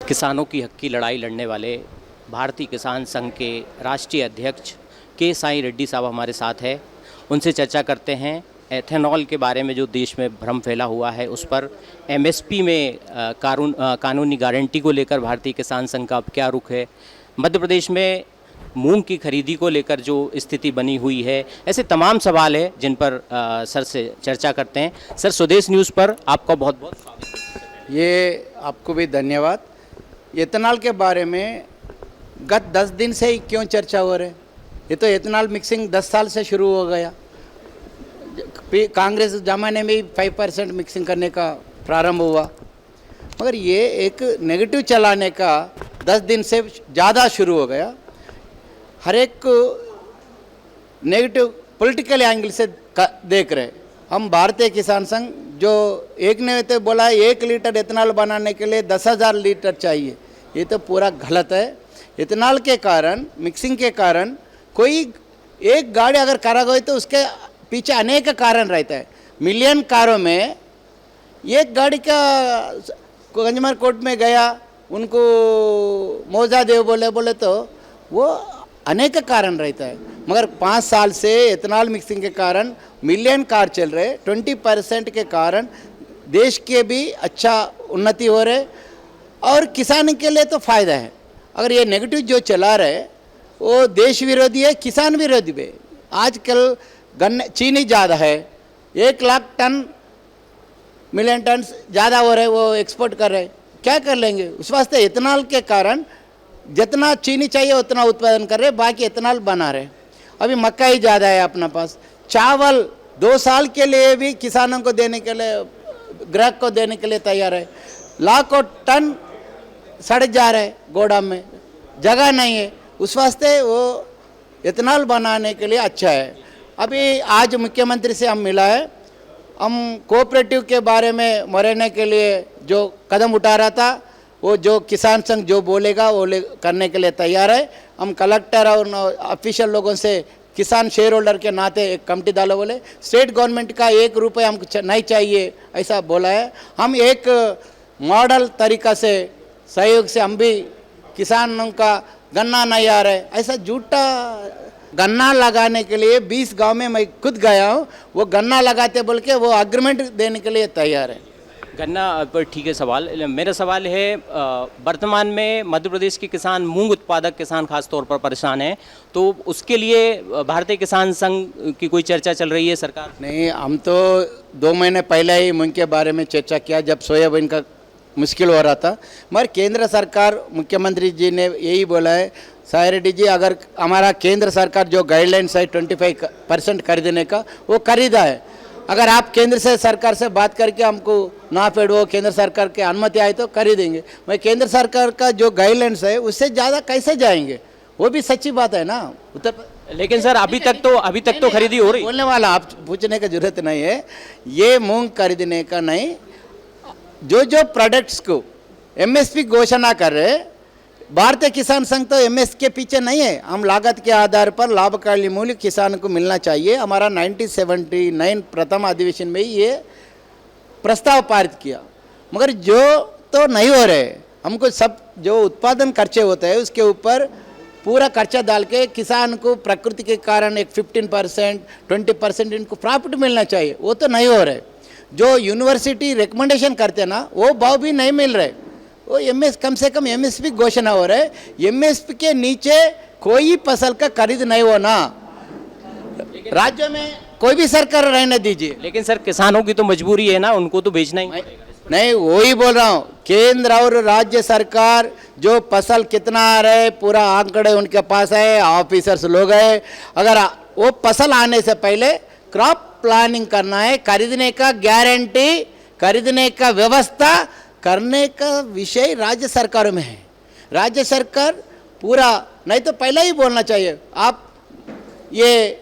किसानों की हक की लड़ाई लड़ने वाले भारतीय किसान संघ के राष्ट्रीय अध्यक्ष के साई रेड्डी साहब हमारे साथ है। उनसे चर्चा करते हैं एथेनॉल के बारे में जो देश में भ्रम फैला हुआ है उस पर, एमएसपी में कानूनी गारंटी को लेकर भारतीय किसान संघ का अब क्या रुख है, मध्य प्रदेश में मूंग की खरीदी को लेकर जो स्थिति बनी हुई है, ऐसे तमाम सवाल है जिन पर सर से चर्चा करते हैं। सर, स्वदेश न्यूज़ पर आपका बहुत बहुत स्वागत। ये आपको भी धन्यवाद। एथेनॉल के बारे में गत 10 दिन से ही क्यों चर्चा हो रही है? ये तो एथेनॉल मिक्सिंग 10 साल से शुरू हो गया। कांग्रेस ज़माने में ही 5% मिक्सिंग करने का प्रारंभ हुआ, मगर ये एक नेगेटिव चलाने का 10 दिन से ज़्यादा शुरू हो गया। हर एक नेगेटिव पॉलिटिकल एंगल से देख रहे। हम भारतीय किसान संघ जो एक ने तो बोला 1 लीटर एथेनॉल बनाने के लिए 10,000 लीटर चाहिए, ये तो पूरा गलत है। एथेनॉल के कारण, मिक्सिंग के कारण कोई एक गाड़ी अगर खराब हुई तो उसके पीछे अनेक कारण रहता है। मिलियन कारों में एक गाड़ी का कंज्यूमर कोर्ट में गया, उनको मौजा देव बोले तो वो अनेक कारण रहता है। मगर 5 साल से एथेनॉल मिक्सिंग के कारण मिलियन कार चल रहे, 20% के कारण देश के भी अच्छा उन्नति हो रहे और किसान के लिए तो फ़ायदा है। अगर ये नेगेटिव जो चला रहे वो देश विरोधी है, किसान विरोधी भी। आजकल गन्ने चीनी ज़्यादा है, 1 लाख टन मिलियन टन ज़्यादा हो रहे, वो एक्सपोर्ट कर रहे, क्या कर लेंगे? उस वास्ते एथेनॉल के कारण जितना चीनी चाहिए उतना उत्पादन कर रहे, बाकी एथेनॉल बना रहे। अभी मक्का ज़्यादा है अपना पास, चावल 2 साल के लिए भी किसानों को देने के लिए, ग्राहक को देने के लिए तैयार है। लाखों टन सड़ जा रहे गोदाम में, जगह नहीं है। उस वास्ते वो एथेनॉल बनाने के लिए अच्छा है। अभी आज मुख्यमंत्री से हम मिला है, हम कोऑपरेटिव के बारे में मरने के लिए जो कदम उठा रहा था, वो जो किसान संघ जो बोलेगा वो करने के लिए तैयार है। हम कलेक्टर और ऑफिशियल लोगों से किसान शेयर होल्डर के नाते एक कमेटी डालो बोले, स्टेट गवर्नमेंट का 1 रुपये हमको नहीं चाहिए ऐसा बोला है। हम एक मॉडल तरीका से सहयोग से हम भी किसानों का गन्ना नहीं आ रहा है, ऐसा झूठा गन्ना लगाने के लिए 20 गांव में मैं खुद गया हूँ, वो गन्ना लगाते बोल के वो एग्रीमेंट देने के लिए तैयार है। गन्ना पर ठीक है। सवाल मेरा सवाल है, वर्तमान में मध्य प्रदेश के किसान, मूंग उत्पादक किसान खास तौर पर परेशान हैं, तो उसके लिए भारतीय किसान संघ की कोई चर्चा चल रही है सरकार? नहीं, हम तो 2 महीने पहले ही मूंग के बारे में चर्चा किया जब सोयाबीन का मुश्किल हो रहा था। मगर केंद्र सरकार, मुख्यमंत्री जी ने यही बोला है, साई रेड्डी जी, अगर हमारा केंद्र सरकार जो गाइडलाइंस है 25% खरीदने का, वो खरीदा है। अगर आप केंद्र से सरकार से बात करके हमको ना फेड वो केंद्र सरकार की अनुमति आए तो खरीदेंगे। मैं केंद्र सरकार का जो गाइडलाइंस है उससे ज़्यादा कैसे जाएंगे? वो भी सच्ची बात है ना। लेकिन सर अभी तक तो खरीदी हो रही। बोलने वाला आप पूछने की जरूरत नहीं है। ये मूंग खरीदने का नहीं, जो प्रोडक्ट्स को एमएसपी घोषणा कर रहे, भारतीय किसान संघ तो एमएस के पीछे नहीं है। हम लागत के आधार पर लाभकारी मूल्य किसान को मिलना चाहिए। हमारा 1979 प्रथम अधिवेशन में ही ये प्रस्ताव पारित किया, मगर जो तो नहीं हो रहे। हमको सब जो उत्पादन खर्चे होते हैं उसके ऊपर पूरा खर्चा डाल के किसान को प्रकृति के कारण एक 15% 20% इनको प्रॉफिट मिलना चाहिए, वो तो नहीं हो रहे। जो यूनिवर्सिटी रिकमेंडेशन करते ना, वो भाव भी नहीं मिल रहे। वो कम से कम एमएसपी घोषणा हो रहे, एमएसपी के नीचे कोई फसल का खरीद नहीं होना। राज्य में कोई भी सरकार रहने दीजिए। लेकिन सर किसानों की तो मजबूरी है ना, उनको तो बेचना ही नहीं, वही बोल रहा हूँ। केंद्र और राज्य सरकार जो फसल कितना आ रहे पूरा आंकड़े उनके पास है, ऑफिसर्स लोग है। अगर वो फसल आने से पहले क्रॉप प्लानिंग करना है, खरीदने का गारंटी, खरीदने का व्यवस्था करने का विषय राज्य सरकार में है। राज्य सरकार पूरा, नहीं तो पहले ही बोलना चाहिए। आप ये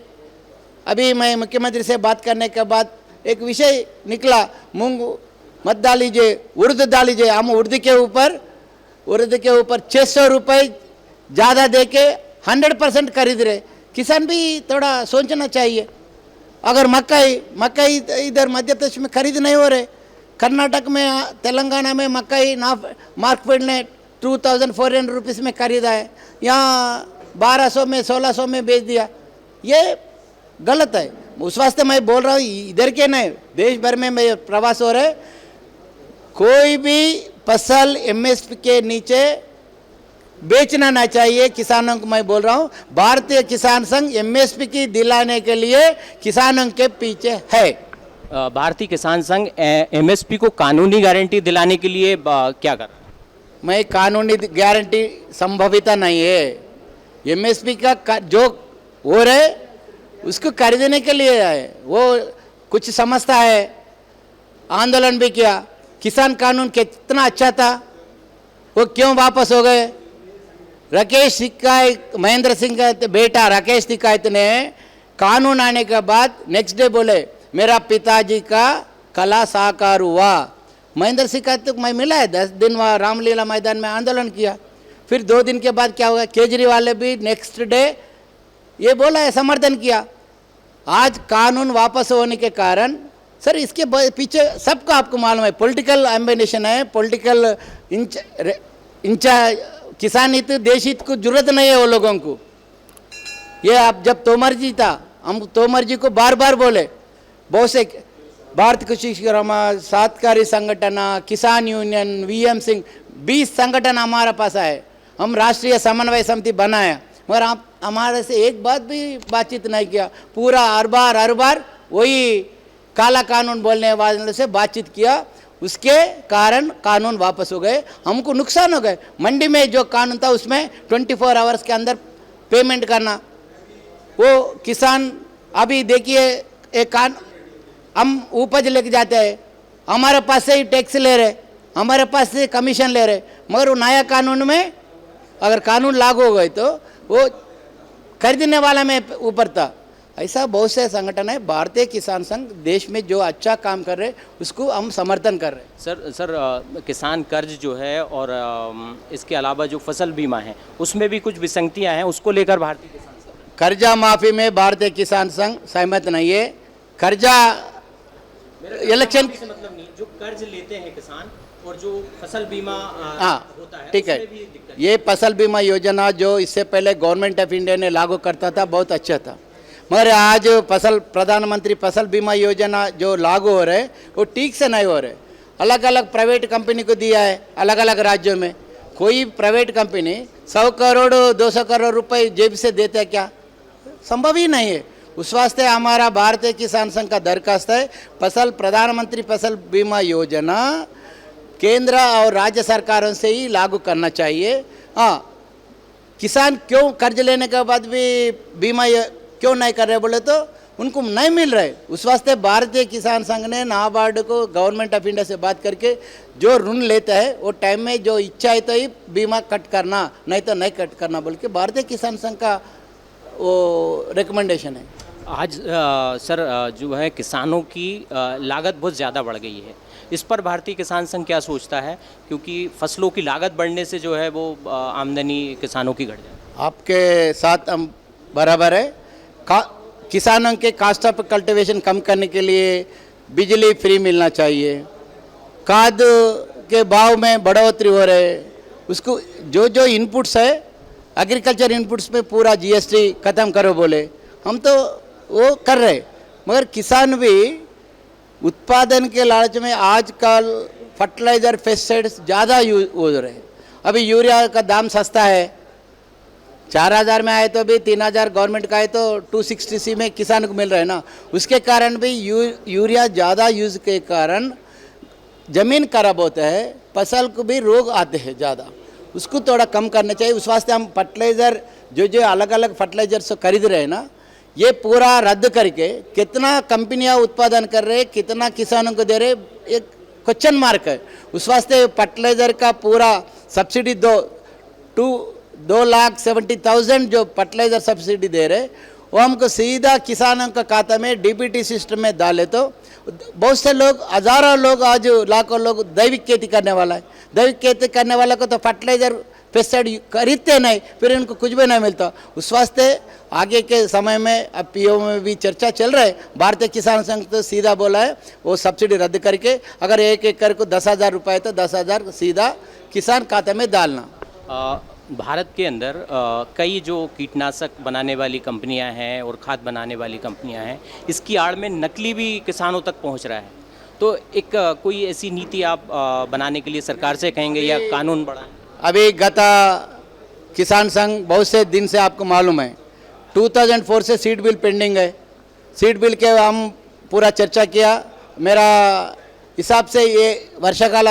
अभी मैं मुख्यमंत्री से बात करने के बाद एक विषय निकला, मूंग मत डालीजिए, उर्द डालीजिए। हम उर्द के ऊपर 600 रुपये ज़्यादा दे के 100% खरीद रहे। किसान भी थोड़ा सोचना चाहिए। अगर मकई इधर मध्य प्रदेश में खरीद नहीं हो रहे, कर्नाटक में, तेलंगाना में मकई ना मार्केट में 2400 रुपीज़ में खरीदा है, यहाँ 1200 में 1600 में बेच दिया, ये गलत है। उस वास्ते मैं बोल रहा हूँ, इधर के नहीं, देश भर में मैं प्रवास हो रहे, कोई भी फसल एमएसपी के नीचे बेचना ना चाहिए किसानों को। मैं बोल रहा हूँ, भारतीय किसान संघ एमएसपी की दिलाने के लिए किसानों के पीछे है। भारतीय किसान संघ एमएसपी को कानूनी गारंटी दिलाने के लिए क्या कर रहा है? मैं कानूनी गारंटी संभविता नहीं है। एमएसपी का जो हो रहे उसको खरीदने के लिए है, वो कुछ समझता है, आंदोलन भी किया। किसान कानून कितना अच्छा था, वो क्यों वापस हो गए? राकेश टिकायत, महेंद्र सिंह का बेटा राकेश टिकायत ने कानून आने के बाद नेक्स्ट डे बोले मेरा पिताजी का कला साकार हुआ। महेंद्र सिंह का तो मैं मिला है, 10 दिन वहाँ रामलीला मैदान में आंदोलन किया। फिर 2 दिन के बाद क्या हुआ, केजरीवाल ने भी नेक्स्ट डे ये बोला है, समर्थन किया। आज कानून वापस होने के कारण सर इसके पीछे सबको आपको मालूम है, पॉलिटिकल एम्बिशन है, पॉलिटिकल इंचा किसान हित देश हित को जरूरत नहीं है वो लोगों को। ये आप जब तोमर जी था, हम तोमर जी को बार बार बोले, बहुत से भारत कृषि सहकारी संगठन, किसान यूनियन, वीएम सिंह, 20 संगठन हमारे पास आए, हम राष्ट्रीय समन्वय समिति बनाया, मगर आप हमारे से एक बात भी बातचीत नहीं किया। पूरा हर बार वही काला कानून बोलने वाले से बातचीत किया, उसके कारण कानून वापस हो गए, हमको नुकसान हो गए। मंडी में जो कानून था उसमें 24 आवर्स के अंदर पेमेंट करना, वो किसान अभी देखिए एक हम उपज लेके जाते हैं, हमारे पास से ही टैक्स ले रहे, हमारे पास से कमीशन ले रहे, मगर वो नया कानून में अगर कानून लागू हो गए तो वो खरीदने वाला में ऊपर था। ऐसा बहुत से संगठन है। भारतीय किसान संघ देश में जो अच्छा काम कर रहे उसको हम समर्थन कर रहे हैं। सर किसान कर्ज जो है और इसके अलावा जो फसल बीमा है उसमें भी कुछ विसंगतियां हैं, उसको लेकर भारतीय किसान संघ कर्जा माफी में भारतीय किसान संघ सहमत नहीं है। कर्जा इलेक्शन से मतलब नहीं, जो कर्ज लेते हैं किसान और जो फसल बीमा होता है, ठीक है, उसमें भी दिक्कत है। ये फसल बीमा योजना जो इससे पहले गवर्नमेंट ऑफ इंडिया ने लागू करता था बहुत अच्छा था, मगर आज प्रधानमंत्री फसल बीमा योजना जो लागू हो रहे वो ठीक से नहीं हो रहे। अलग अलग प्राइवेट कंपनी को दिया है, अलग अलग राज्यों में। कोई प्राइवेट कंपनी 100 करोड़ 200 करोड़ रुपए जेब से देते हैं क्या? संभव ही नहीं है। उस वास्ते हमारा भारतीय किसान संघ का दरखास्त है, प्रधानमंत्री फसल बीमा योजना केंद्र और राज्य सरकारों से ही लागू करना चाहिए। हाँ, किसान क्यों कर्ज लेने के बाद भी बीमा क्यों नहीं कर रहे बोले तो उनको नहीं मिल रहे। उस वास्ते भारतीय किसान संघ ने नाबार्ड को गवर्नमेंट ऑफ इंडिया से बात करके जो ऋण लेता है वो टाइम में जो इच्छा है तो ही बीमा कट करना, नहीं तो नहीं कट करना बोल के भारतीय किसान संघ का वो रिकमेंडेशन है। आज सर जो है किसानों की लागत बहुत ज़्यादा बढ़ गई है, इस पर भारतीय किसान संघ क्या सोचता है? क्योंकि फसलों की लागत बढ़ने से जो है वो आमदनी किसानों की घट जाए। आपके साथ हम बराबर है। किसानों के कास्ट ऑफ कल्टीवेशन कम करने के लिए बिजली फ्री मिलना चाहिए, खाद के भाव में बढ़ोतरी हो रहे, उसको जो जो इनपुट्स है एग्रीकल्चर इनपुट्स में पूरा जीएसटी ख़त्म करो बोले, हम तो वो कर रहे, मगर किसान भी उत्पादन के लालच में आजकल फर्टिलाइज़र पेस्टिसाइड्स ज़्यादा यूज हो रहे। अभी यूरिया का दाम सस्ता है, 4000 में आए तो भी 3000 गवर्नमेंट का है तो 260 में किसान को मिल रहा है ना। उसके कारण भी यूरिया ज़्यादा यूज़ के कारण ज़मीन खराब होता है, फसल को भी रोग आते हैं ज़्यादा, उसको थोड़ा कम करना चाहिए। उस वास्ते हम फर्टिलाइज़र जो जो अलग अलग फर्टिलाइज़र खरीद रहे हैं ना, ये पूरा रद्द करके कितना कंपनियां उत्पादन कर रहे, कितना किसानों को दे रहे, एक क्वेश्चन मार्क है। उस वास्ते फर्टिलाइज़र का पूरा सब्सिडी 2,70,000 जो फर्टिलाइज़र सब्सिडी दे रहे वो हमको सीधा किसानों का खाता में डीबीटी सिस्टम में डाले तो बहुत से लोग, हज़ारों लोग, आज लाखों लोग दैविक खेती करने वाला है। दैविक खेती करने वाले को तो फर्टिलाइजर पेस्टिसाइड खरीदते नहीं, फिर इनको कुछ भी नहीं मिलता। उस वास्ते आगे के समय में अब पीओ में भी चर्चा चल रहा है। भारतीय किसान संघ तो सीधा बोला है वो सब्सिडी रद्द करके अगर 1 एकड़ को 10,000 रुपये तो 10,000 सीधा किसान खाते में डालना। भारत के अंदर कई जो कीटनाशक बनाने वाली कंपनियां हैं और खाद बनाने वाली कंपनियां हैं, इसकी आड़ में नकली भी किसानों तक पहुंच रहा है। तो एक कोई ऐसी नीति आप बनाने के लिए सरकार से कहेंगे या कानून बढ़ाएं? अभी गता किसान संघ बहुत से दिन से आपको मालूम है 2004 से सीड बिल पेंडिंग है। सीड बिल के हम पूरा चर्चा किया। मेरा हिसाब से ये वर्षाकाल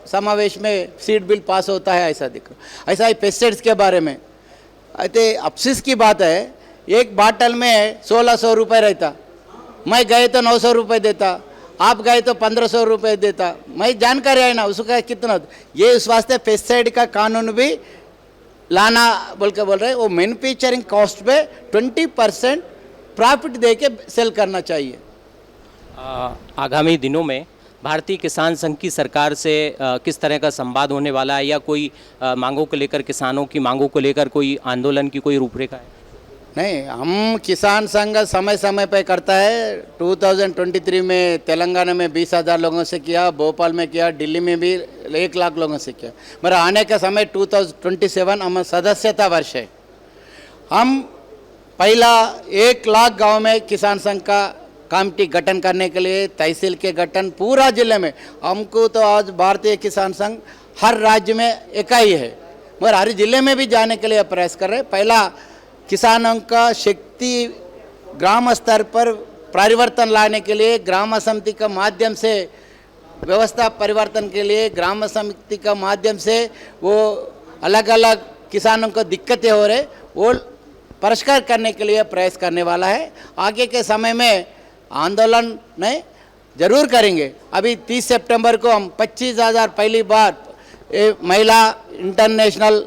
समावेश में सीड बिल पास होता है ऐसा दिख रहा। ऐसा ही पेस्टिसाइड्स के बारे में अफसोस की बात है, एक बाटल में 1600 रुपये रहता, मैं गए तो 900 रुपये देता, आप गए तो 1500 रुपये देता। मैं जानकारी है ना उसका कितना, ये उस वास्ते पेस्टिसाइड का कानून भी लाना बोल रहे हैं। वो मैन्युफैक्चरिंग कॉस्ट पे 20% प्रॉफिट दे के सेल करना चाहिए। आगामी दिनों में भारतीय किसान संघ की सरकार से किस तरह का संवाद होने वाला है, या कोई मांगों को लेकर, किसानों की मांगों को लेकर कोई आंदोलन की कोई रूपरेखा है? नहीं, हम किसान संघ समय समय पर करता है। 2023 में तेलंगाना में 20,000 लोगों से किया, भोपाल में किया, दिल्ली में भी 1 लाख लोगों से किया। मेरा आने का समय 2027 हम सदस्यता वर्ष है। हम पहला 1 लाख गांव में किसान संघ का कमेटी गठन करने के लिए, तहसील के गठन पूरा जिले में। हमको तो आज भारतीय किसान संघ हर राज्य में इकाई है, मगर हर जिले में भी जाने के लिए प्रयास कर रहे हैं। पहला किसानों का शक्ति ग्राम स्तर पर परिवर्तन लाने के लिए ग्राम समिति का माध्यम से, व्यवस्था परिवर्तन के लिए ग्राम समिति का माध्यम से वो अलग अलग किसानों को दिक्कतें हो रहे वो परिष्कार करने के लिए प्रयास करने वाला है। आगे के समय में आंदोलन नहीं जरूर करेंगे। अभी 30 सितंबर को हम 25,000 पहली बार महिला इंटरनेशनल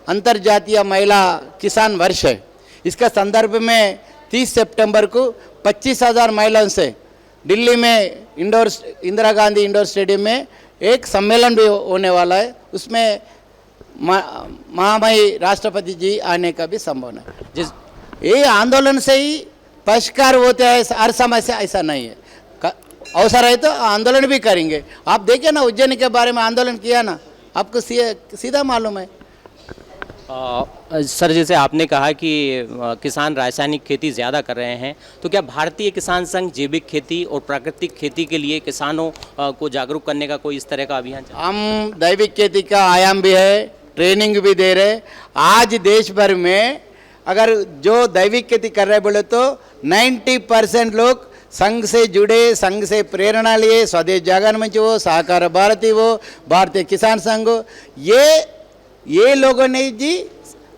अंतर्जातीय महिला किसान वर्ष है, इसका संदर्भ में 30 सितंबर को 25,000 महिलाओं से दिल्ली में इंदिरा गांधी इंडोर स्टेडियम में एक सम्मेलन भी होने वाला है। उसमें महामहिम राष्ट्रपति जी आने का भी संभावना है। ये आंदोलन से ही परिष्कार होते हैं, हर समस्या ऐसा नहीं है। अवसर है तो आंदोलन भी करेंगे। आप देखिए ना, उज्जैन के बारे में आंदोलन किया ना, आपको सीधा मालूम है। सर, जैसे आपने कहा कि किसान रासायनिक खेती ज़्यादा कर रहे हैं, तो क्या भारतीय किसान संघ जैविक खेती और प्राकृतिक खेती के लिए किसानों को जागरूक करने का कोई इस तरह का अभियान? हम दैविक खेती का आयाम भी है, ट्रेनिंग भी दे रहे। आज देश भर में अगर जो दैविक खेती कर रहे बोले तो 90% लोग संघ से जुड़े, संघ से प्रेरणा लिए, स्वदेश जागरण मंच हो, सहकार भारती हो, भारतीय किसान संघ हो, ये लोगों ने जी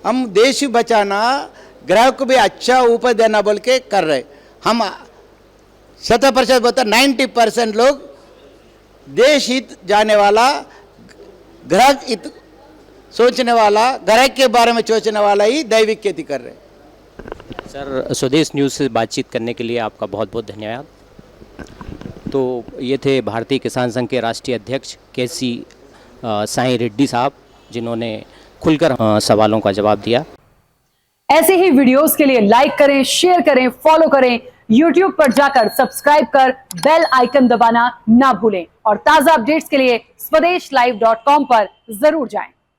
हम देश बचाना, ग्राहक को भी अच्छा उपज देना बोल के कर रहे। हम 100% बोलते 90% लोग देश हित जाने वाला, ग्राहक हित सोचने वाला, ग्राहक के बारे में सोचने वाला ही दैविक खेती कर रहे। सर, स्वदेश न्यूज़ से बातचीत करने के लिए आपका बहुत बहुत धन्यवाद। तो ये थे भारतीय किसान संघ के राष्ट्रीय अध्यक्ष KC साई रेड्डी साहब, जिन्होंने खुलकर सवालों का जवाब दिया। ऐसे ही वीडियोस के लिए लाइक करें, शेयर करें, फॉलो करें। YouTube पर जाकर सब्सक्राइब कर बेल आइकन दबाना ना भूलें और ताजा अपडेट्स के लिए swedeshlive.com पर जरूर जाएं।